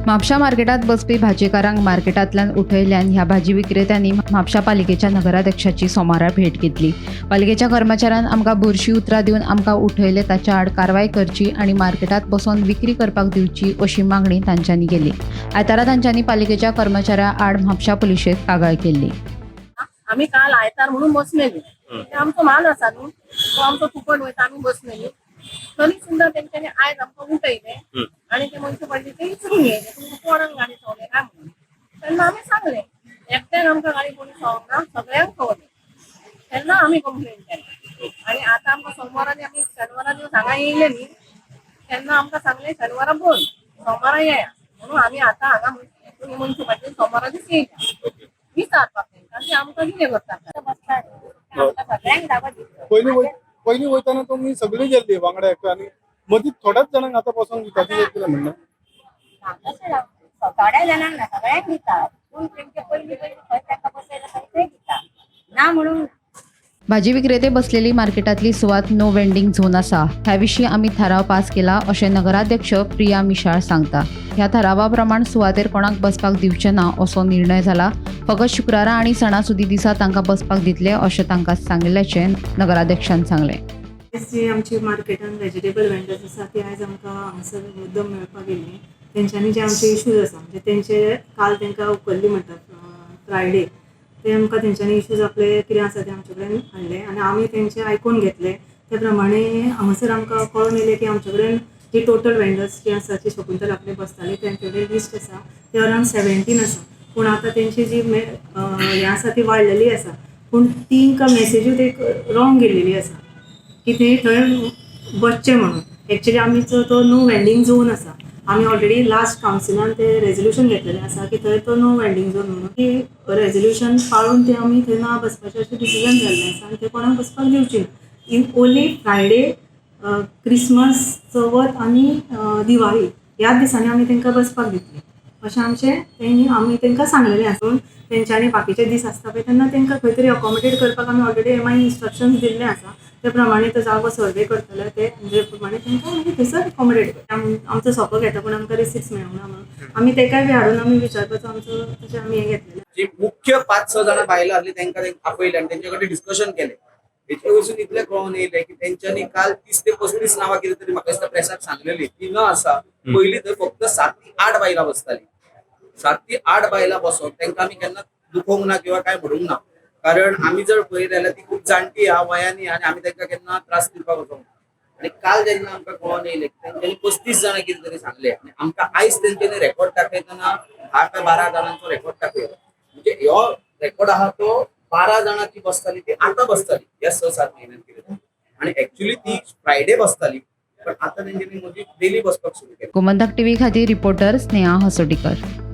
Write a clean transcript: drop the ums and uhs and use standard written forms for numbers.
म्हापशा मार्केटात बसपी भाजीकारांक मार्केटांतल्यान उठयल्यान ह्या भाजी विक्रेत्यांनी म्हापशा पालिकेच्या नगराध्यक्षाची सोमारा भेट घेतली। पालिकेच्या कर्मचाऱ्यान आमकां बुरशी उतरां दिवन आमकां उठयले ताच्या आड कारवाय करची आणि मार्केटात बसून विक्री करपाक दिवची अशी मागणी तांच्यांनी केली। आयतारा तांच्यांनी पालिकेच्या कर्मचाऱ्या आड म्हापशा पुलिशेक कागाळ केल्ली। आम्ही काल आयतार म्हणून बसलेली, आमचो माल आसा न्हू, तो आमचो फुकट वयता, आम्ही बसलेली तरी सुद्धा तेंच्यांनी आयज आमकां उठयले आणि ते म्युनिसिपालिटी ते विचारून येयले तुमकां कोणाक गाडी चोवले काय म्हणून। तेन्ना आमी सांगले एकट्याक आमकां गाडी कोणी चोवंक ना, सगळ्यांक चोवले। तेन्ना आमी कंप्लेन केली आणि आता आमकां सोमवारांनी आमी शेनवारा दिवस हांगा येयले न्ही, तेन्ना आमकां सांगले शेनवारा बंद, सोमारा येया म्हणून आमी आता हांगा म्युनिसिपालिटी सोमारा दीस येयल्या विचारपाक तेंकां की आमकां कितें करता आमकां सगळ्यांक दावा दितलो। पहिली वयताना तुम्ही सगळे गेल्ले वांगडा एकटा आणि मदीं थोड्याच जाणांक आता पासून दिता कितें म्हणणं? थोड्या जाणांक ना, सगळ्यांक दितात, पूण तेंचे पयलीं खंय तांकां बसयला थंय दिता ना म्हणून। भाजी विक्रेते बसलेली मार्केटातली सुवात नो वेंडिंग झोन आसा, ह्या विशीं आमी थाराव पास केला अशें नगराध्यक्ष प्रिया मिशाळ सांगता। ह्या थारावा प्रमाण सुवातेर कोणाक बसपाक दिवचे ना असो निर्णय जाला। फकत शुक्रारा आणि सणासुदी दिसा तांकां बसपाक दितले अशें तांकां सांगिल्ल्याचें नगराध्यक्षान सांगलें। जी आमची मार्केटान वेजिटेबल वेंडर्स आसा ती आयज आमकां हांगासर मुद्दम मेळपाक येयल्ली। तेंच्यांनी जे आमचे इश्यूज आसा म्हणजे तेंचे काल तेंकां उखल्ली म्हणटात फ्रायडे, ते आमकां तेंच्यांनी इश्यूज आपले कितें आसा ते आमचे कडेन हाडले आणि आमी तेंचे आयकून घेतले। ते प्रमाणे हांगासर आमकां कळून येयलें की आमचे कडेन जी टोटल वेंडर्स जी आसा जी शकुंतल आपले बसताली तेंचे कडेन लिस्ट आसा ते अरावंड 17 आसा, पूण आतां तेंची जी हें आसा ती वाडलेली आसा, पूण तिंका मेसेजूच एक रॉंग गेल्लेली आसा की ते थंय बसचें म्हणून। एक्चुअली आमीचो तो नो वेंडिंग झोन आसा, आमी ऑलरेडी लास्ट कावन्सिलान ते रेजोल्यूशन घेतलेलें आसा की थंय तो नो वेंडिंग झोन म्हणून की रेजोल्यूशन पाळून ते आमी थंय ना बसपाचें अशें डिसिजन जाल्लें आसा आणि ते कोणाक बसपाक दिवची ना। In only Friday, Christmas, Chavath आनी दिवाळी ह्याच दिसांनी आमी तेंकां बसपाक दितली अशें आमचें आमी तेंकां सांगलेलें आसा। तेंच्यांनी बाकीचे दीस आसता पळय तेन्ना तेंकां खंय तरी अकोमोडेट करपाक आमी ऑलरेडी एमआय इन्स्ट्रक्शन्स दिल्ले आसा। ते प्रमाणे तो जागो सर्वे करतले ते म्हणजे प्रमाणे तेंकां आमी थंयसर अकोमोडेट करता। आमचो सोंपो घेता पूण आमकां रिसिट्स मेळूंक ना म्हणून आमी तेकाय बी हाडून आमी विचारपाचो आमचो तशें आमी हें घेतलेलें। जी मुख्य 5-6 जाणां बायलां आसली तेंकां आपयले आणि तेंचे कडेन डिस्कशन केलें। हेचे वयसून इतलें कळून येयलें की तेंच्यांनी काल 30 ते 35 नांवां कितें तरी म्हाका दिसता प्रेसाक सांगलेली ती न आसा। पयलीं थंय फक्त 7 ते 8 बायलां बसतालीं, 7 ते 8 बायलां बसोन तेंकां आमी केन्ना दुखोवंक ना किंवा काय म्हणूंक ना, कारण आमी जर पळयलें जाल्यार ती खूब जाणटी आहा वयांनी आनी आमी तेंकां केन्ना त्रास दिवपाक वचोंक ना। आणि काल जेन्ना आमकां कळोन येयलें तेंच्यांनी 35 जाणां कितें तरी सांगले आणि आमकां आयज तेंच्यांनी रेकॉर्ड दाखयतना 10 ते 12 जाणांचो रेकॉर्ड दाखयलो, म्हणजे ह्यो रेकॉर्ड आहा तो 12 जाणांची बसताली ती आतां बसताली ह्या 6-7 म्हयन्यांत कितें आणि एक्चुअली ती फ्रायडे बसताली पण आता तेंच्यांनी डेली बसपाक सुरू केलें। गोमंतक टीव्ही खातीर रिपोर्टर स्नेहा हसोटीकर।